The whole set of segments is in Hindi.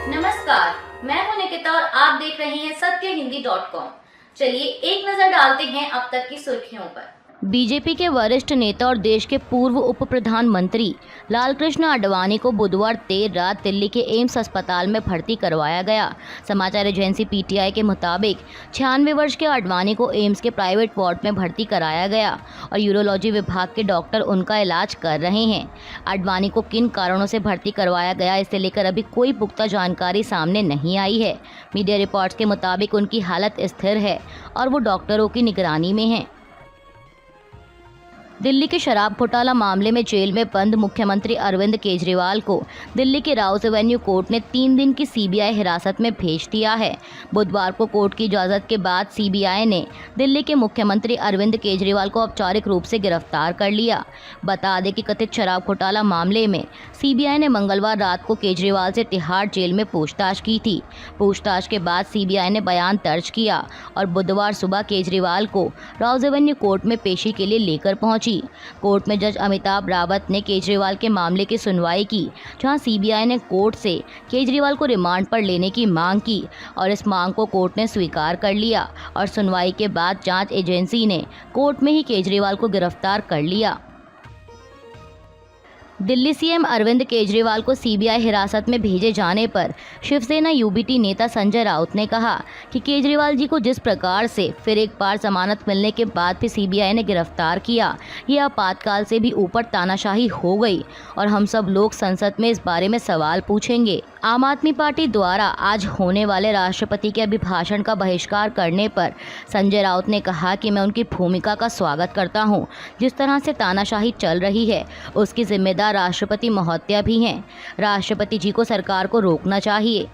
नमस्कार, मैं हूं निकिता और आप देख रहे हैं सत्यहिंदी.com। चलिए एक नजर डालते हैं अब तक की सुर्खियों पर। बीजेपी के वरिष्ठ नेता और देश के पूर्व उप प्रधानमंत्री लालकृष्ण आडवाणी को बुधवार देर रात दिल्ली के एम्स अस्पताल में भर्ती करवाया गया। समाचार एजेंसी पीटीआई के मुताबिक 96 वर्ष के आडवाणी को एम्स के प्राइवेट वार्ड में भर्ती कराया गया और यूरोलॉजी विभाग के डॉक्टर उनका इलाज कर रहे हैं। आडवाणी को किन कारणों से भर्ती करवाया गया, इसे लेकर अभी कोई पुख्ता जानकारी सामने नहीं आई है। मीडिया रिपोर्ट्स के मुताबिक उनकी हालत स्थिर है और वो डॉक्टरों की निगरानी में हैं। दिल्ली के शराब घोटाला मामले में जेल में बंद मुख्यमंत्री अरविंद केजरीवाल को दिल्ली के राउज एवेन्यू कोर्ट ने 3 दिन की सीबीआई हिरासत में भेज दिया है। बुधवार को कोर्ट की इजाज़त के बाद सीबीआई ने दिल्ली के मुख्यमंत्री अरविंद केजरीवाल को औपचारिक रूप से गिरफ्तार कर लिया। बता दें कि कथित शराब घोटाला मामले में सीबीआई ने मंगलवार रात को केजरीवाल से तिहाड़ जेल में पूछताछ की थी। पूछताछ के बाद सीबीआई ने बयान दर्ज किया और बुधवार सुबह केजरीवाल को राउज एवेन्यू कोर्ट में पेशी के लिए लेकर पहुंची। कोर्ट में जज अमिताभ रावत ने केजरीवाल के मामले की सुनवाई की, जहां सीबीआई ने कोर्ट से केजरीवाल को रिमांड पर लेने की मांग की और इस मांग को कोर्ट ने स्वीकार कर लिया और सुनवाई के बाद जांच एजेंसी ने कोर्ट में ही केजरीवाल को गिरफ्तार कर लिया। दिल्ली सीएम अरविंद केजरीवाल को सीबीआई हिरासत में भेजे जाने पर शिवसेना यूबीटी नेता संजय राउत ने कहा कि केजरीवाल जी को जिस प्रकार से फिर एक बार जमानत मिलने के बाद भी सीबीआई ने गिरफ्तार किया, ये आपातकाल से भी ऊपर तानाशाही हो गई और हम सब लोग संसद में इस बारे में सवाल पूछेंगे। आम आदमी पार्टी द्वारा आज होने वाले राष्ट्रपति के अभिभाषण का बहिष्कार करने पर संजय राउत ने कहा कि मैं उनकी भूमिका का स्वागत करता हूं। जिस तरह से तानाशाही चल रही है उसकी जिम्मेदार राष्ट्रपति महोदया भी हैं। राष्ट्रपति जी को सरकार को रोकना चाहिए।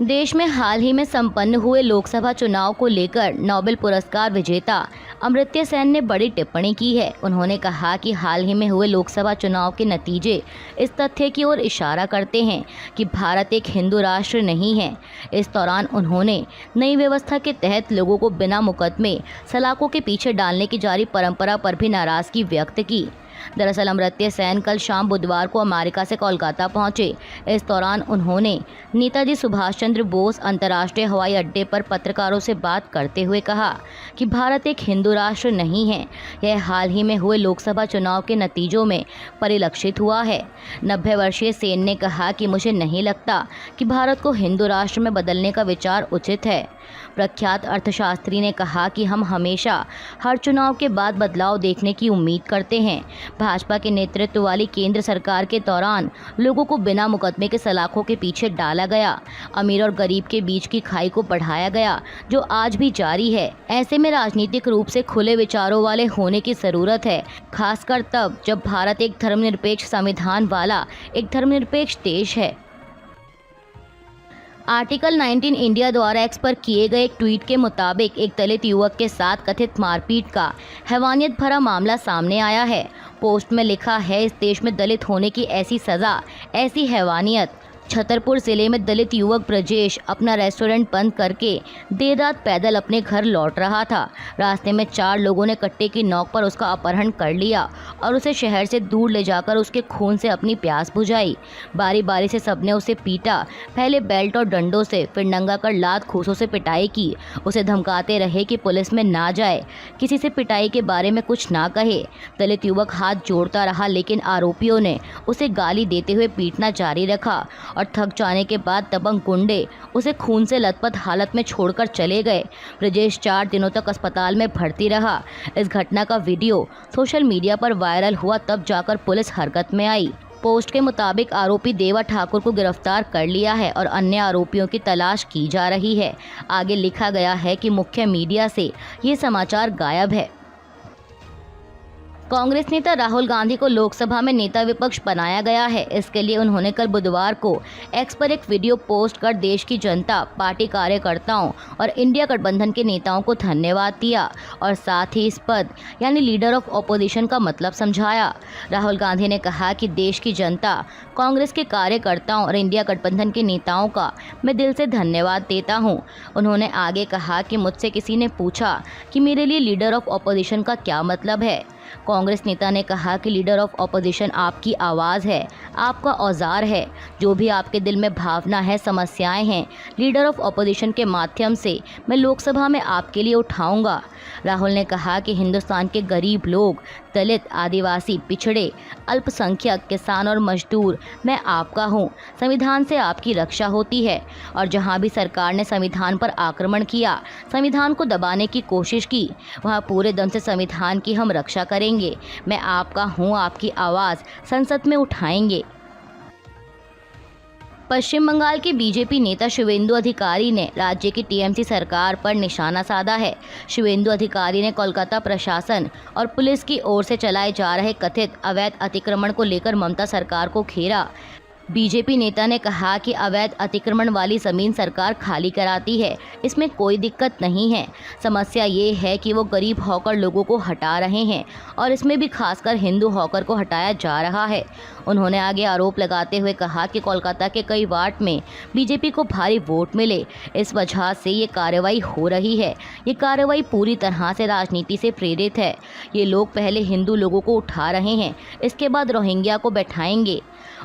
देश में हाल ही में संपन्न हुए लोकसभा चुनाव को लेकर नोबेल पुरस्कार विजेता अमर्त्य सेन ने बड़ी टिप्पणी की है। उन्होंने कहा कि हाल ही में हुए लोकसभा चुनाव के नतीजे इस तथ्य की ओर इशारा करते हैं कि भारत एक हिंदू राष्ट्र नहीं है। इस दौरान उन्होंने नई व्यवस्था के तहत लोगों को बिना मुकदमे सलाखों के पीछे डालने की जारी परंपरा पर भी नाराजगी व्यक्त की। दरअसल अमर्त्य सेन कल शाम बुधवार को अमेरिका से कोलकाता पहुंचे। इस दौरान उन्होंने नेताजी सुभाष चंद्र बोस अंतर्राष्ट्रीय हवाई अड्डे पर पत्रकारों से बात करते हुए कहा कि भारत एक हिंदू राष्ट्र नहीं है। यह हाल ही में हुए लोकसभा चुनाव के नतीजों में परिलक्षित हुआ है। 90 वर्षीय सेन ने कहा कि मुझे नहीं लगता कि भारत को हिंदू राष्ट्र में बदलने का विचार उचित है। प्रख्यात अर्थशास्त्री ने कहा कि हम हमेशा हर चुनाव के बाद बदलाव देखने की उम्मीद करते हैं। भाजपा के नेतृत्व वाली केंद्र सरकार के दौरान लोगों को बिना मुकदमे के सलाखों के पीछे डाला गया। अमीर और गरीब के बीच की खाई को बढ़ाया गया, जो आज भी जारी है। ऐसे में राजनीतिक रूप से खुले विचारों वाले होने की जरूरत है, खासकर तब जब भारत एक धर्मनिरपेक्ष संविधान वाला एक धर्मनिरपेक्ष देश है। आर्टिकल 19 इंडिया द्वारा एक्स पर किए गए एक ट्वीट के मुताबिक एक दलित युवक के साथ कथित मारपीट का हैवानियत भरा मामला सामने आया है। पोस्ट में लिखा है, इस देश में दलित होने की ऐसी सज़ा, ऐसी हैवानियत। छतरपुर जिले में दलित युवक ब्रजेश अपना रेस्टोरेंट बंद करके देर रात पैदल अपने घर लौट रहा था। रास्ते में 4 लोगों ने कट्टे की नोक पर उसका अपहरण कर लिया और उसे शहर से दूर ले जाकर उसके खून से अपनी प्यास बुझाई। बारी बारी से सबने उसे पीटा, पहले बेल्ट और डंडों से, फिर नंगा कर लात घूंसों से पिटाई की। उसे धमकाते रहे कि पुलिस में ना जाए, किसी से पिटाई के बारे में कुछ ना कहे। दलित युवक हाथ जोड़ता रहा, लेकिन आरोपियों ने उसे गाली देते हुए पीटना जारी रखा और थक जाने के बाद दबंग गुंडे उसे खून से लथपथ हालत में छोड़कर चले गए। ब्रजेश 4 दिनों तक अस्पताल में भर्ती रहा। इस घटना का वीडियो सोशल मीडिया पर वायरल हुआ, तब जाकर पुलिस हरकत में आई। पोस्ट के मुताबिक आरोपी देवा ठाकुर को गिरफ्तार कर लिया है और अन्य आरोपियों की तलाश की जा रही है। आगे लिखा गया है कि मुख्य मीडिया से ये समाचार गायब है। कांग्रेस नेता राहुल गांधी को लोकसभा में नेता विपक्ष बनाया गया है। इसके लिए उन्होंने कल बुधवार को एक्स पर एक वीडियो पोस्ट कर देश की जनता, पार्टी कार्यकर्ताओं और इंडिया गठबंधन के नेताओं को धन्यवाद दिया और साथ ही इस पद यानी लीडर ऑफ ऑपोजिशन का मतलब समझाया। राहुल गांधी ने कहा कि देश की जनता, कांग्रेस के कार्यकर्ताओं और इंडिया गठबंधन के नेताओं का मैं दिल से धन्यवाद देता हूं। उन्होंने आगे कहा कि मुझसे किसी ने पूछा कि मेरे लिए लीडर ऑफ ऑपोजिशन का क्या मतलब है। कांग्रेस नेता ने कहा कि लीडर ऑफ ऑपोजिशन आपकी आवाज़ है, आपका औजार है। जो भी आपके दिल में भावना है, समस्याएं हैं, लीडर ऑफ ऑपोजिशन के माध्यम से मैं लोकसभा में आपके लिए उठाऊंगा। राहुल ने कहा कि हिंदुस्तान के गरीब लोग, दलित, आदिवासी, पिछड़े, अल्पसंख्यक, किसान और मजदूर, मैं आपका हूं। संविधान से आपकी रक्षा होती है और जहां भी सरकार ने संविधान पर आक्रमण किया, संविधान को दबाने की कोशिश की, वहां पूरे दम से संविधान की हम रक्षा करेंगे। मैं आपका हूं, आपकी आवाज़ संसद में उठाएंगे। पश्चिम बंगाल के बीजेपी नेता शुवेंदु अधिकारी ने राज्य की टीएमसी सरकार पर निशाना साधा है। शुवेंदु अधिकारी ने कोलकाता प्रशासन और पुलिस की ओर से चलाए जा रहे कथित अवैध अतिक्रमण को लेकर ममता सरकार को घेरा। बीजेपी नेता ने कहा कि अवैध अतिक्रमण वाली ज़मीन सरकार खाली कराती है, इसमें कोई दिक्कत नहीं है। समस्या ये है कि वो गरीब हॉकर लोगों को हटा रहे हैं और इसमें भी खासकर हिंदू हॉकर को हटाया जा रहा है। उन्होंने आगे आरोप लगाते हुए कहा कि कोलकाता के कई वार्ड में बीजेपी को भारी वोट मिले, इस वजह से ये कार्रवाई हो रही है। ये कार्रवाई पूरी तरह से राजनीति से प्रेरित है। ये लोग पहले हिंदू लोगों को उठा रहे हैं, इसके बाद रोहिंग्या को बैठाएंगे।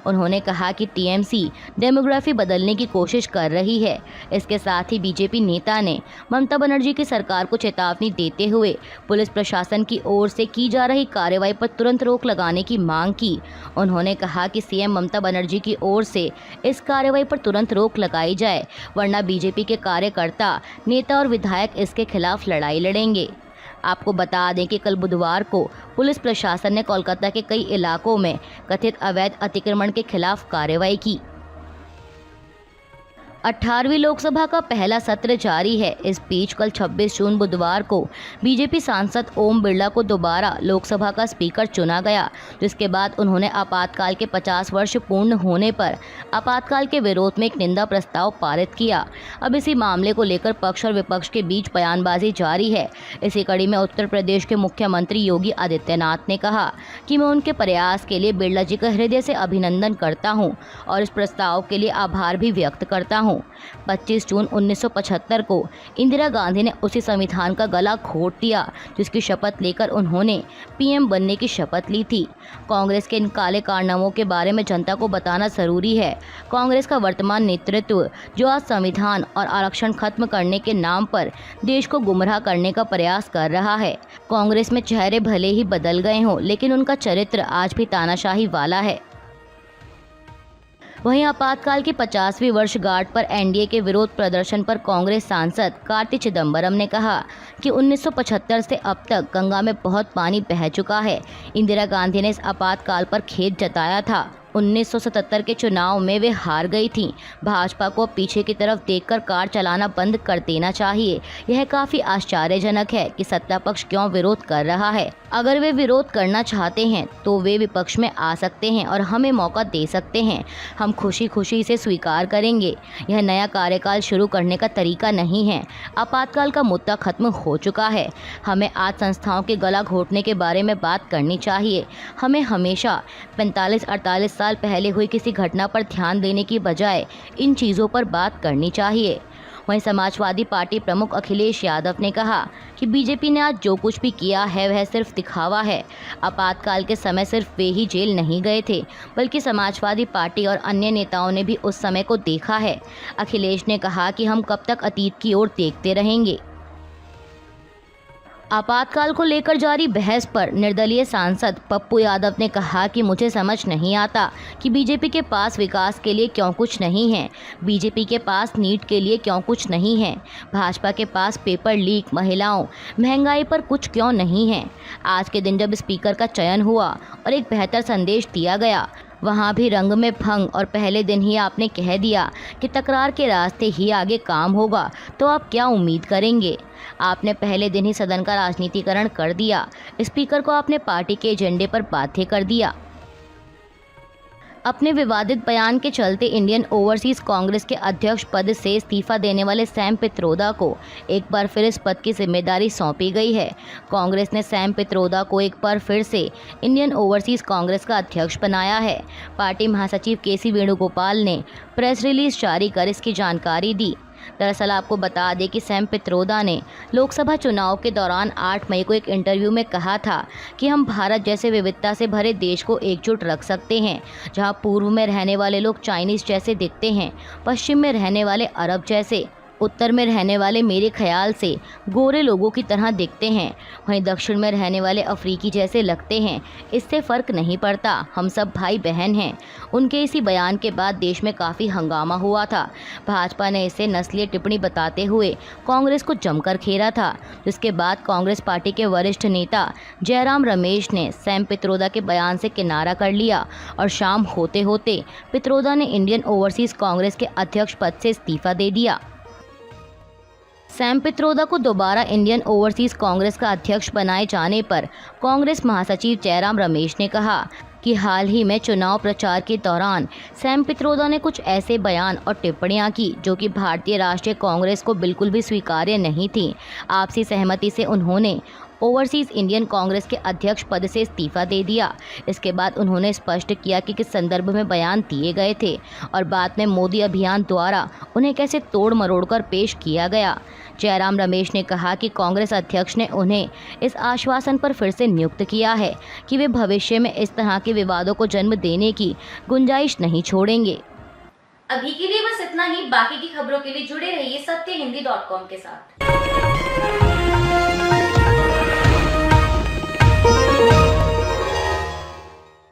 उन्होंने कहा कि टीएमसी डेमोग्राफी बदलने की कोशिश कर रही है। इसके साथ ही बीजेपी नेता ने ममता बनर्जी की सरकार को चेतावनी देते हुए पुलिस प्रशासन की ओर से की जा रही कार्रवाई पर तुरंत रोक लगाने की मांग की। उन्होंने कहा कि सीएम ममता बनर्जी की ओर से इस कार्रवाई पर तुरंत रोक लगाई जाए, वरना बीजेपी के कार्यकर्ता, नेता और विधायक इसके खिलाफ लड़ाई लड़ेंगे। आपको बता दें कि कल बुधवार को पुलिस प्रशासन ने कोलकाता के कई इलाकों में कथित अवैध अतिक्रमण के खिलाफ कार्रवाई की। 18वीं लोकसभा का पहला सत्र जारी है। इस बीच कल 26 जून बुधवार को बीजेपी सांसद ओम बिरला को दोबारा लोकसभा का स्पीकर चुना गया, जिसके बाद उन्होंने आपातकाल के 50 वर्ष पूर्ण होने पर आपातकाल के विरोध में एक निंदा प्रस्ताव पारित किया। अब इसी मामले को लेकर पक्ष और विपक्ष के बीच बयानबाजी जारी है। इसी कड़ी में उत्तर प्रदेश के मुख्यमंत्री योगी आदित्यनाथ ने कहा कि मैं उनके प्रयास के लिए बिरला जी का हृदय से अभिनंदन करता हूँ और इस प्रस्ताव के लिए आभार भी व्यक्त करता हूँ। 25 जून 1975 को इंदिरा गांधी ने उसी संविधान का गला घोट दिया जिसकी शपथ लेकर उन्होंने पीएम बनने की शपथ ली थी। कांग्रेस के इन काले कारनामों के बारे में जनता को बताना जरूरी है। कांग्रेस का वर्तमान नेतृत्व जो आज संविधान और आरक्षण खत्म करने के नाम पर देश को गुमराह करने का प्रयास कर रहा है। कांग्रेस में चेहरे भले ही बदल गए हों, लेकिन उनका चरित्र आज भी तानाशाही वाला है। वहीं आपातकाल की 50वीं वर्षगांठ पर एनडीए के विरोध प्रदर्शन पर कांग्रेस सांसद कार्ति चिदंबरम ने कहा कि 1975 से अब तक गंगा में बहुत पानी बह चुका है। इंदिरा गांधी ने इस आपातकाल पर खेद जताया था। 1977 के चुनाव में वे हार गई थीं। भाजपा को पीछे की तरफ देखकर कार चलाना बंद कर देना चाहिए। यह काफ़ी आश्चर्यजनक है कि सत्ता पक्ष क्यों विरोध कर रहा है। अगर वे विरोध करना चाहते हैं तो वे विपक्ष में आ सकते हैं और हमें मौका दे सकते हैं। हम खुशी खुशी इसे स्वीकार करेंगे। यह नया कार्यकाल शुरू करने का तरीका नहीं है। आपातकाल का मुद्दा खत्म हो चुका है। हमें आज संस्थाओं के गला घोटने के बारे में बात करनी चाहिए। हमें हमेशा 45-48 साल पहले हुई किसी घटना पर ध्यान देने की बजाय इन चीज़ों पर बात करनी चाहिए। वहीं समाजवादी पार्टी प्रमुख अखिलेश यादव ने कहा कि बीजेपी ने आज जो कुछ भी किया है वह सिर्फ दिखावा है। आपातकाल के समय सिर्फ वे ही जेल नहीं गए थे, बल्कि समाजवादी पार्टी और अन्य नेताओं ने भी उस समय को देखा है। अखिलेश ने कहा कि हम कब तक अतीत की ओर देखते रहेंगे। आपातकाल को लेकर जारी बहस पर निर्दलीय सांसद पप्पू यादव ने कहा कि मुझे समझ नहीं आता कि बीजेपी के पास विकास के लिए क्यों कुछ नहीं है, बीजेपी के पास नीट के लिए क्यों कुछ नहीं है, भाजपा के पास पेपर लीक, महिलाओं, महंगाई पर कुछ क्यों नहीं है। आज के दिन जब स्पीकर का चयन हुआ और एक बेहतर संदेश दिया गया, वहाँ भी रंग में भंग और पहले दिन ही आपने कह दिया कि तकरार के रास्ते ही आगे काम होगा, तो आप क्या उम्मीद करेंगे। आपने पहले दिन ही सदन का राजनीतिकरण कर दिया। स्पीकर को आपने पार्टी के एजेंडे पर बाध्य कर दिया। अपने विवादित बयान के चलते इंडियन ओवरसीज कांग्रेस के अध्यक्ष पद से इस्तीफा देने वाले सैम पित्रोदा को एक बार फिर इस पद की जिम्मेदारी सौंपी गई है। कांग्रेस ने सैम पित्रोदा को एक बार फिर से इंडियन ओवरसीज कांग्रेस का अध्यक्ष बनाया है। पार्टी महासचिव केसी वेणुगोपाल ने प्रेस रिलीज जारी कर इसकी जानकारी दी। दरअसल आपको बता दें कि सैम पित्रोदा ने लोकसभा चुनाव के दौरान 8 मई को एक इंटरव्यू में कहा था कि हम भारत जैसे विविधता से भरे देश को एकजुट रख सकते हैं, जहां पूर्व में रहने वाले लोग चाइनीज जैसे दिखते हैं, पश्चिम में रहने वाले अरब जैसे, उत्तर में रहने वाले मेरे ख्याल से गोरे लोगों की तरह दिखते हैं, वहीं दक्षिण में रहने वाले अफ्रीकी जैसे लगते हैं। इससे फ़र्क नहीं पड़ता, हम सब भाई बहन हैं। उनके इसी बयान के बाद देश में काफ़ी हंगामा हुआ था। भाजपा ने इसे नस्लीय टिप्पणी बताते हुए कांग्रेस को जमकर घेरा था, जिसके बाद कांग्रेस पार्टी के वरिष्ठ नेता जयराम रमेश ने सैम पित्रोदा के बयान से किनारा कर लिया और शाम होते होते पित्रोदा ने इंडियन ओवरसीज़ कांग्रेस के अध्यक्ष पद से इस्तीफा दे दिया। सैम पित्रोदा को दोबारा इंडियन ओवरसीज़ कांग्रेस का अध्यक्ष बनाए जाने पर कांग्रेस महासचिव जयराम रमेश ने कहा कि हाल ही में चुनाव प्रचार के दौरान सैम पित्रोदा ने कुछ ऐसे बयान और टिप्पणियां की जो कि भारतीय राष्ट्रीय कांग्रेस को बिल्कुल भी स्वीकार्य नहीं थी। आपसी सहमति से उन्होंने ओवरसीज़ इंडियन कांग्रेस के अध्यक्ष पद से इस्तीफा दे दिया। इसके बाद उन्होंने स्पष्ट किया कि किस संदर्भ में बयान दिए गए थे और बाद में मोदी अभियान द्वारा उन्हें कैसे तोड़ मरोड़ कर पेश किया गया। जयराम रमेश ने कहा कि कांग्रेस अध्यक्ष ने उन्हें इस आश्वासन पर फिर से नियुक्त किया है कि वे भविष्य में इस तरह के विवादों को जन्म देने की गुंजाइश नहीं छोड़ेंगे। अभी के लिए बस इतना ही। बाकी की खबरों के लिए जुड़े रहिए सत्य हिंदी.com के साथ।